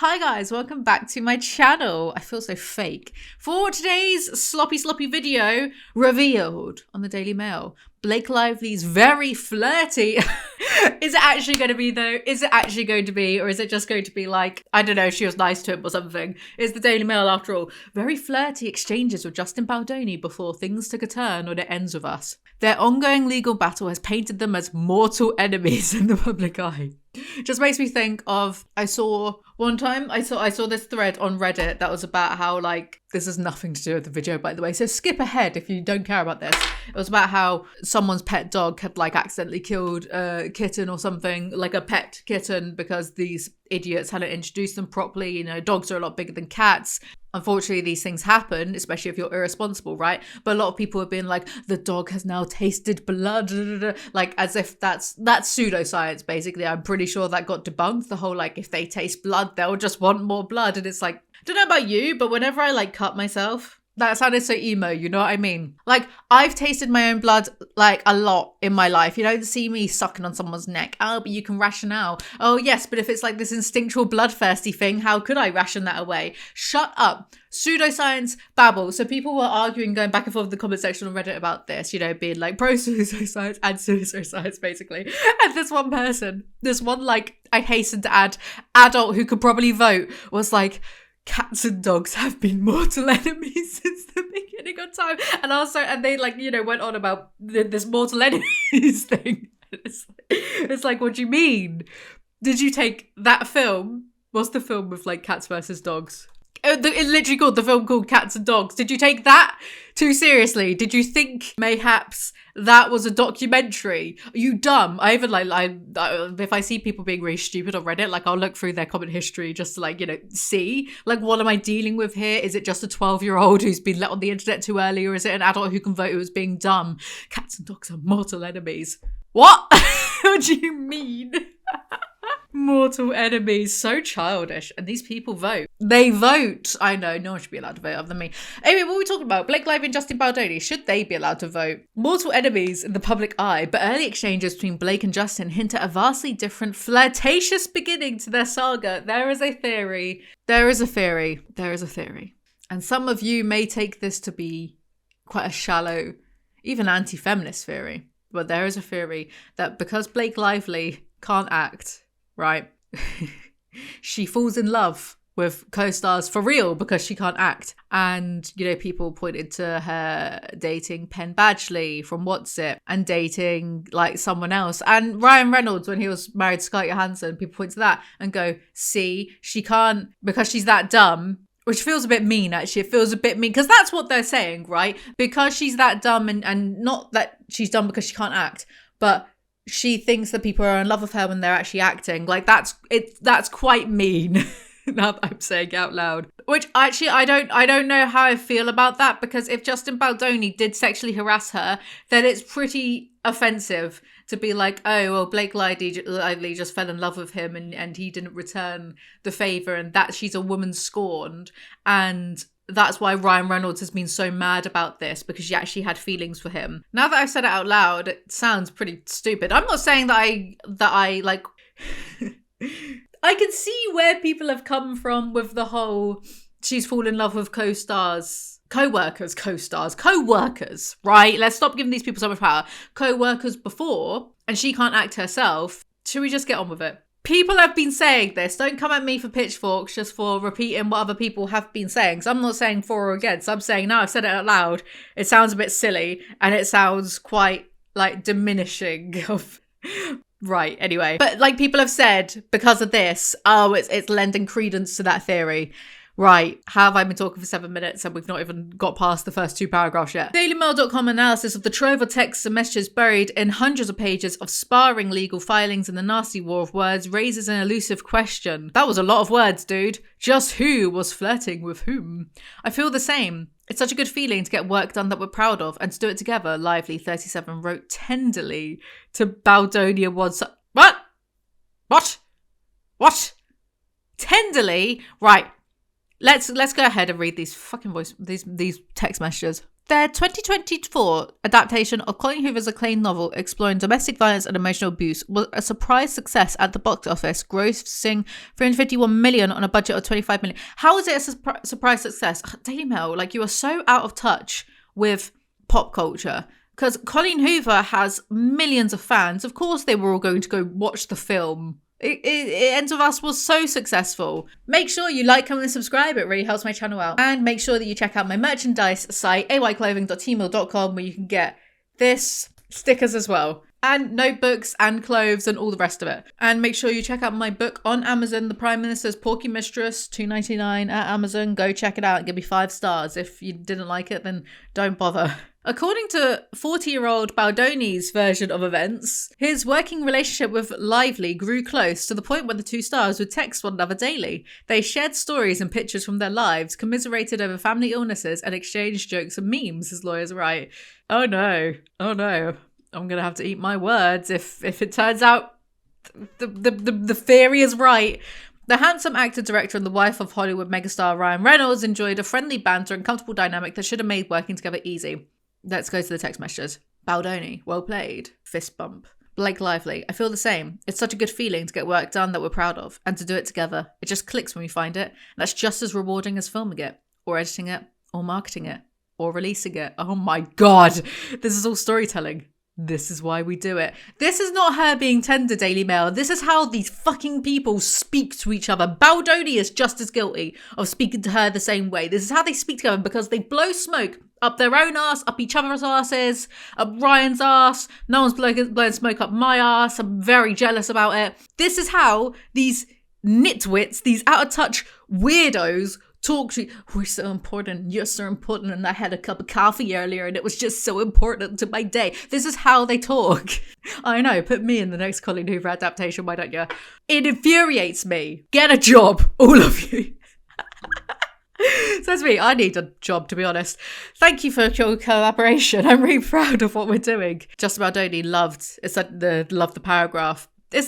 Hi guys, welcome back to my channel. I feel so fake. For today's sloppy video, revealed on the Daily Mail, Blake Lively's very flirty. Is it actually going to be though? Is it actually going to be, or is it just going to be like, I don't know, she was nice to him or something? Is the Daily Mail after all? Very flirty exchanges with Justin Baldoni before things took a turn or it ends with us. Their ongoing legal battle has painted them as mortal enemies in the public eye. Just makes me think of, I saw this thread on Reddit that was about how, like, this has nothing to do with the video, by the way, so skip ahead if you don't care about this. It was about how someone's pet dog had like accidentally killed a kitten or something, like a pet kitten, because these idiots hadn't introduced them properly. You know, dogs are a lot bigger than cats. Unfortunately, these things happen, especially if you're irresponsible, right? But a lot of people have been like, the dog has now tasted blood, like as if that's pseudoscience, basically. I'm pretty sure that got debunked. The whole, like, if they taste blood, they'll just want more blood. And it's like, I don't know about you, but whenever I like cut myself, that sounded so emo, you know what I mean? Like, I've tasted my own blood, like, a lot in my life. You don't see me sucking on someone's neck. Oh, but you can ration out. Oh, yes, but if it's like this instinctual bloodthirsty thing, how could I ration that away? Shut up. Pseudoscience babble. So people were arguing, going back and forth in the comment section on Reddit about this, you know, being like pro-pseudoscience and pseudoscience, basically. And this one person, like, I hasten to add, adult who could probably vote, was like, cats and dogs have been mortal enemies since the beginning of time. And they, like, you know, went on about this mortal enemies thing. It's like, what do you mean? Did you take that film? What's the film with, like, cats versus dogs? It's literally called the film called Cats and Dogs. Did you take that too seriously? Did you think mayhaps that was a documentary? Are you dumb? I even if I see people being really stupid on Reddit, like, I'll look through their comment history just to, like, you know, see, like, what am I dealing with here? Is it just a 12-year-old who's been let on the internet too early, or is it an adult who can vote who is being dumb? Cats and dogs are mortal enemies. What? What do you mean? Mortal enemies, so childish. And these people vote. They vote. I know, no one should be allowed to vote other than me. Anyway, what are we talking about? Blake Lively and Justin Baldoni, should they be allowed to vote? Mortal enemies in the public eye, but early exchanges between Blake and Justin hint at a vastly different, flirtatious beginning to their saga. There is a theory. And some of you may take this to be quite a shallow, even anti-feminist theory. But there is a theory that because Blake Lively can't act, right, she falls in love with co-stars for real because she can't act. And, you know, people pointed to her dating Penn Badgley from What's It and dating, like, someone else. And Ryan Reynolds, when he was married to Scarlett Johansson, people point to that and go, see, she can't, because she's that dumb. Which feels a bit mean, actually. It feels a bit mean, because that's what they're saying, right? Because she's that dumb, and not that she's dumb because she can't act, but she thinks that people are in love with her when they're actually acting. Like, that's quite mean. Now that I'm saying it out loud. Which, actually, I don't know how I feel about that, because if Justin Baldoni did sexually harass her, then it's pretty offensive to be like, oh, well, Blake Lively just fell in love with him and he didn't return the favour, and that she's a woman scorned. And that's why Ryan Reynolds has been so mad about this, because she actually had feelings for him. Now that I've said it out loud, it sounds pretty stupid. I'm not saying that I like... I can see where people have come from with the whole, she's fallen in love with co-workers, right? Let's stop giving these people so much power. Co-workers before, and she can't act herself. Should we just get on with it? People have been saying this. Don't come at me for pitchforks just for repeating what other people have been saying. So I'm not saying for or against. I'm saying now I've said it out loud. It sounds a bit silly and it sounds quite, like, diminishing of... Right, anyway. But, like, people have said, because of this, oh, it's lending credence to that theory. Right, how have I been talking for 7 minutes and we've not even got past the first 2 paragraphs yet? DailyMail.com analysis of the trove of texts and messages buried in hundreds of pages of sparring legal filings and the nasty war of words raises an elusive question. That was a lot of words, dude. Just who was flirting with whom? I feel the same. It's such a good feeling to get work done that we're proud of and to do it together, Lively 37 wrote tenderly to Baldoni and one... What? Tenderly? Right. Let's go ahead and read these fucking these text messages. Their 2024 adaptation of Colin Hoover's acclaimed novel exploring domestic violence and emotional abuse was a surprise success at the box office, grossing 351 million on a budget of 25 million. How is it a surprise success? Daily Mail, like, you are so out of touch with pop culture. Because Colleen Hoover has millions of fans. Of course they were all going to go watch the film. Ends with Us was so successful. Make sure you like, comment, and subscribe. It really helps my channel out. And make sure that you check out my merchandise site, ayclothing.tmall.com, where you can get this, stickers as well, and notebooks and clothes and all the rest of it. And make sure you check out my book on Amazon, The Prime Minister's Porky Mistress, $2.99 at Amazon. Go check it out and give me 5 stars. If you didn't like it, then don't bother. According to 40-year-old Baldoni's version of events, his working relationship with Lively grew close to the point where the two stars would text one another daily. They shared stories and pictures from their lives, commiserated over family illnesses, and exchanged jokes and memes, his lawyers write. Oh no. I'm going to have to eat my words if it turns out the theory is right. The handsome actor, director, and the wife of Hollywood megastar Ryan Reynolds enjoyed a friendly banter and comfortable dynamic that should have made working together easy. Let's go to the text messages. Baldoni, well played. Fist bump. Blake Lively, I feel the same. It's such a good feeling to get work done that we're proud of, and to do it together. It just clicks when we find it. And that's just as rewarding as filming it, or editing it, or marketing it, or releasing it. Oh my God, this is all storytelling. This is why we do it. This is not her being tender, Daily Mail. This is how these fucking people speak to each other. Baldoni is just as guilty of speaking to her the same way. This is how they speak together, because they blow smoke up their own ass, up each other's asses, up Ryan's ass. No one's blowing smoke up my ass. I'm very jealous about it. This is how these nitwits, these out of touch weirdos talk to you. We're so important. You're so important. And I had a cup of coffee earlier and it was just so important to my day. This is how they talk. I know. Put me in the next Colleen Hoover adaptation. Why don't you? It infuriates me. Get a job, all of you. So that's me. I need a job, to be honest. Thank you for your collaboration. I'm really proud of what we're doing. Just About Donnie loved the paragraph. Is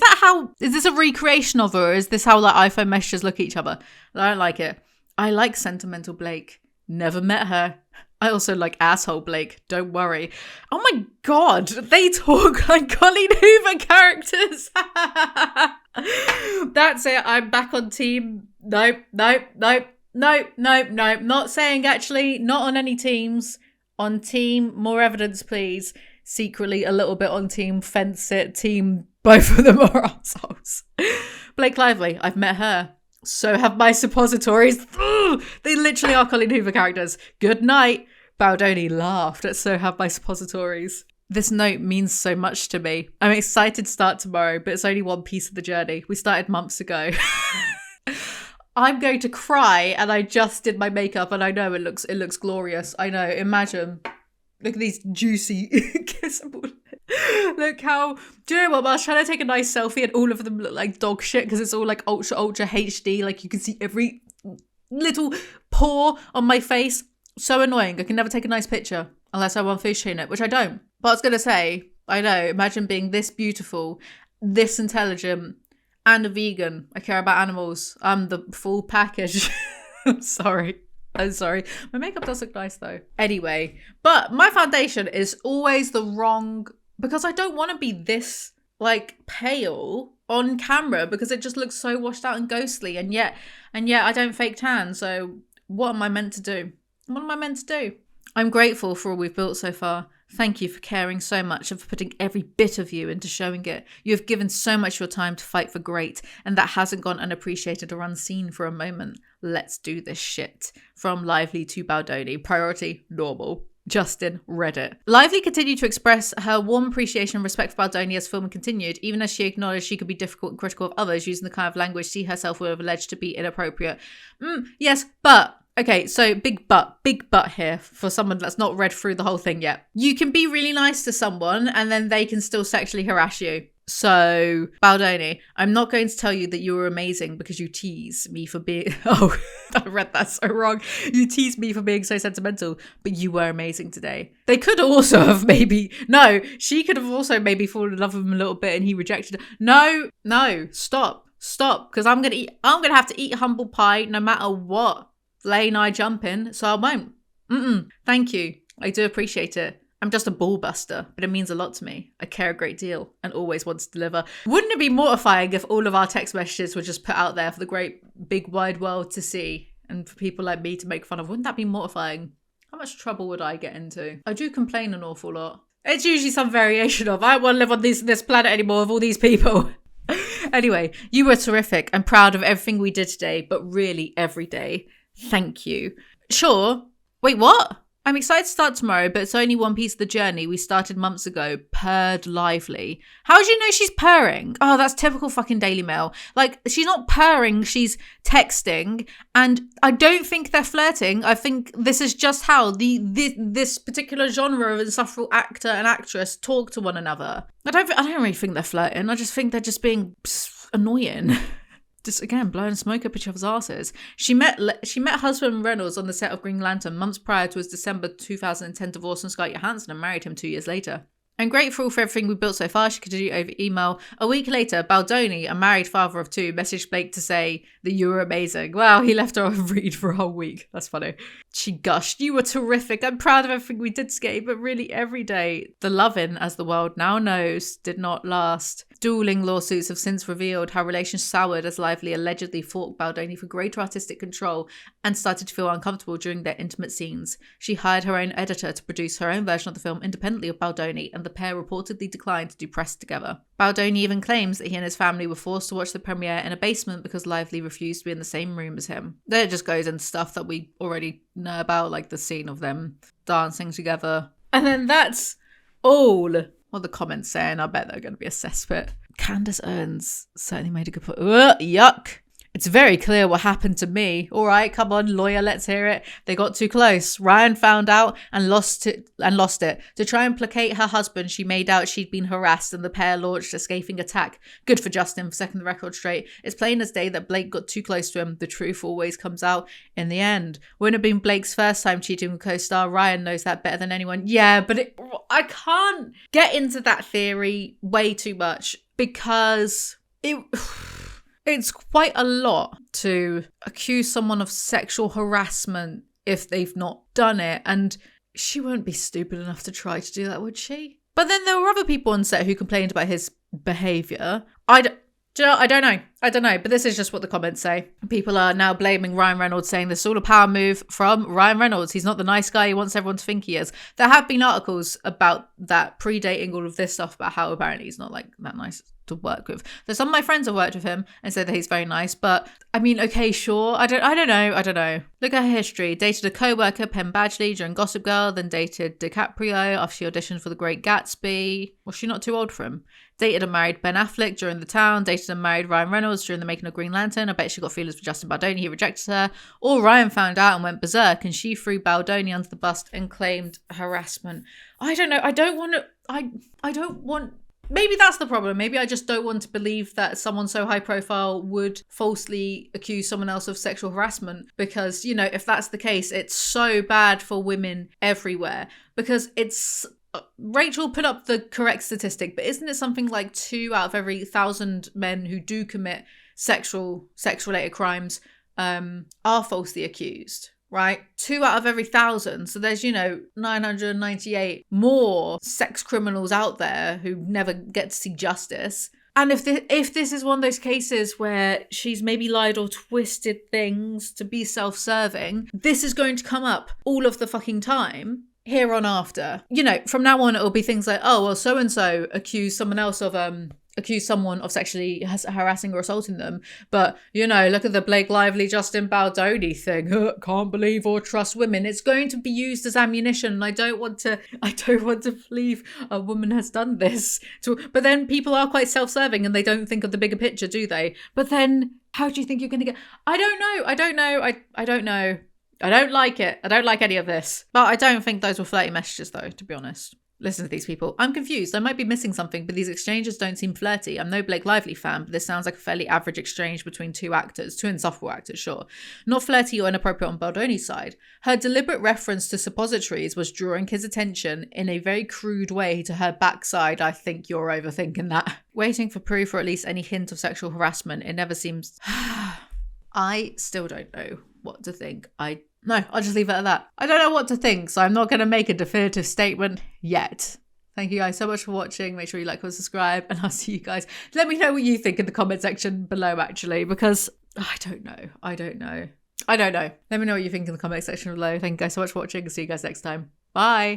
this a recreation of her, or is this how like iPhone messages look at each other? I don't like it. I like Sentimental Blake. Never met her. I also like Asshole Blake. Don't worry. Oh my God. They talk like Colleen Hoover characters. That's it. I'm back on team. Nope. Not saying actually. Not on any teams. On team More Evidence, please. Secretly a little bit on team Fence It. Team both of them are assholes. Blake Lively. I've met her. So have my suppositories. Ugh, they literally are Colleen Hoover characters. Good night. Baldoni laughed at So Have My Suppositories. This note means so much to me. I'm excited to start tomorrow, but it's only one piece of the journey. We started months ago. I'm going to cry, and I just did my makeup, and I know it looks glorious. I know. Imagine. Look at these juicy kissable. Look how. Do you know what? I was trying to take a nice selfie, and all of them look like dog shit because it's all like ultra HD. Like you can see every little pore on my face. So annoying. I can never take a nice picture unless I want fish in it, which I don't. But I was gonna say, I know. Imagine being this beautiful, this intelligent, and a vegan. I care about animals. I'm the full package. I'm sorry. My makeup does look nice though. Anyway, but my foundation is always the wrong, because I don't want to be this like pale on camera because it just looks so washed out and ghostly. And yet I don't fake tan. So what am I meant to do? I'm grateful for all we've built so far. Thank you for caring so much and for putting every bit of you into showing it. You have given so much of your time to fight for great, and that hasn't gone unappreciated or unseen for a moment. Let's do this shit. From Lively to Baldoni. Priority, normal. Justin, Reddit. Lively continued to express her warm appreciation and respect for Baldoni as filming continued, even as she acknowledged she could be difficult and critical of others, using the kind of language she herself would have alleged to be inappropriate. Yes, but... Okay, so big but here for someone that's not read through the whole thing yet. You can be really nice to someone and then they can still sexually harass you. So, Baldoni, I'm not going to tell you that you were amazing because you tease me for being... Oh, I read that so wrong. You tease me for being so sentimental, but you were amazing today. They could also have maybe... No, she could have also maybe fallen in love with him a little bit and he rejected her. No, stop, because I'm gonna have to eat humble pie no matter what lane I jump in, so I won't. Thank you. I do appreciate it. I'm just a ball buster, but it means a lot to me. I care a great deal and always want to deliver. Wouldn't it be mortifying if all of our text messages were just put out there for the great big wide world to see and for people like me to make fun of? Wouldn't that be mortifying? How much trouble would I get into? I do complain an awful lot. It's usually some variation of, I don't want to live on this planet anymore with all these people. Anyway, you were terrific. I'm proud of everything we did today, but really every day. Thank you. Sure. Wait, what? I'm excited to start tomorrow, but it's only one piece of the journey we started months ago. Purred lively. How do you know she's purring? Oh, that's typical fucking Daily Mail. Like, she's not purring, she's texting. And I don't think they're flirting. I think this is just how this particular genre of insufferable actor and actress talk to one another. I don't really think they're flirting. I just think they're just being annoying. Just again, blowing smoke up each other's asses. She met husband Reynolds on the set of Green Lantern months prior to his December 2010 divorce from Scarlett Johansson and married him 2 years later. I'm grateful for everything we built so far, she continued over email. A week later, Baldoni, a married father of two, messaged Blake to say that you were amazing. Wow, he left her on read for a whole week. That's funny. She gushed, you were terrific. I'm proud of everything we did today, but really every day. The loving, as the world now knows, did not last. Dueling lawsuits have since revealed how relations soured as Lively allegedly fought Baldoni for greater artistic control and started to feel uncomfortable during their intimate scenes. She hired her own editor to produce her own version of the film independently of Baldoni, and the pair reportedly declined to do press together. Baldoni even claims that he and his family were forced to watch the premiere in a basement because Lively refused to be in the same room as him. There just goes into stuff that we already know about, like the scene of them dancing together. And then that's all what the comments saying. I bet they're going to be a cesspit. Candace Owens certainly made a good point. Yuck. It's very clear what happened to me. All right, come on, lawyer, let's hear it. They got too close. Ryan found out and lost it. To try and placate her husband, she made out she'd been harassed and the pair launched a scathing attack. Good for Justin for setting the record straight. It's plain as day that Blake got too close to him. The truth always comes out in the end. Wouldn't have been Blake's first time cheating with co-star. Ryan knows that better than anyone. Yeah, but I can't get into that theory way too much because it's quite a lot to accuse someone of sexual harassment if they've not done it. And she won't be stupid enough to try to do that, would she? But then there were other people on set who complained about his behaviour. I don't know. But this is just what the comments say. People are now blaming Ryan Reynolds, saying this is all a power move from Ryan Reynolds. He's not the nice guy he wants everyone to think he is. There have been articles about that predating all of this stuff about how apparently he's not like that nice to work with. There's some of my friends have worked with him and said that he's very nice, but I mean, okay, sure. I don't know. Look at her history. Dated a co-worker, Penn Badgley, during Gossip Girl, then dated DiCaprio after she auditioned for The Great Gatsby. Was she not too old for him? Dated and married Ben Affleck during The Town. Dated and married Ryan Reynolds during the making of Green Lantern. I bet she got feelings for Justin Baldoni. He rejected her. Or Ryan found out and went berserk and she threw Baldoni under the bus and claimed harassment. I don't know. I don't want maybe that's the problem. Maybe I just don't want to believe that someone so high profile would falsely accuse someone else of sexual harassment because, you know, if that's the case, it's so bad for women everywhere because it's... Rachel put up the correct statistic, but isn't it something like 2 out of every 1,000 men who do commit sex-related crimes are falsely accused? Right? 2 out of every 1,000. So there's, 998 more sex criminals out there who never get to see justice. And if this is one of those cases where she's maybe lied or twisted things to be self-serving, this is going to come up all of the fucking time. Here on after. From now on, it'll be things like, oh, well, so-and-so accused someone of sexually harassing or assaulting them. But, look at the Blake Lively, Justin Baldoni thing. Can't believe or trust women. It's going to be used as ammunition. I don't want to believe a woman has done this. But then people are quite self-serving and they don't think of the bigger picture, do they? But then how do you think you're going to get... I don't know. I don't like it. I don't like any of this. But I don't think those were flirty messages, though, to be honest. Listen to these people. I'm confused. I might be missing something, but these exchanges don't seem flirty. I'm no Blake Lively fan, but this sounds like a fairly average exchange between two insufferable actors, sure. Not flirty or inappropriate on Baldoni's side. Her deliberate reference to suppositories was drawing his attention in a very crude way to her backside. I think you're overthinking that. Waiting for proof or at least any hint of sexual harassment. It never seems... I still don't know what to think. I'll just leave it at that. I don't know what to think, so I'm not going to make a definitive statement yet. Thank you guys so much for watching. Make sure you like and subscribe, and I'll see you guys. Let me know what you think in the comment section below, actually, because I don't know. Let me know what you think in the comment section below. Thank you guys so much for watching. See you guys next time. Bye.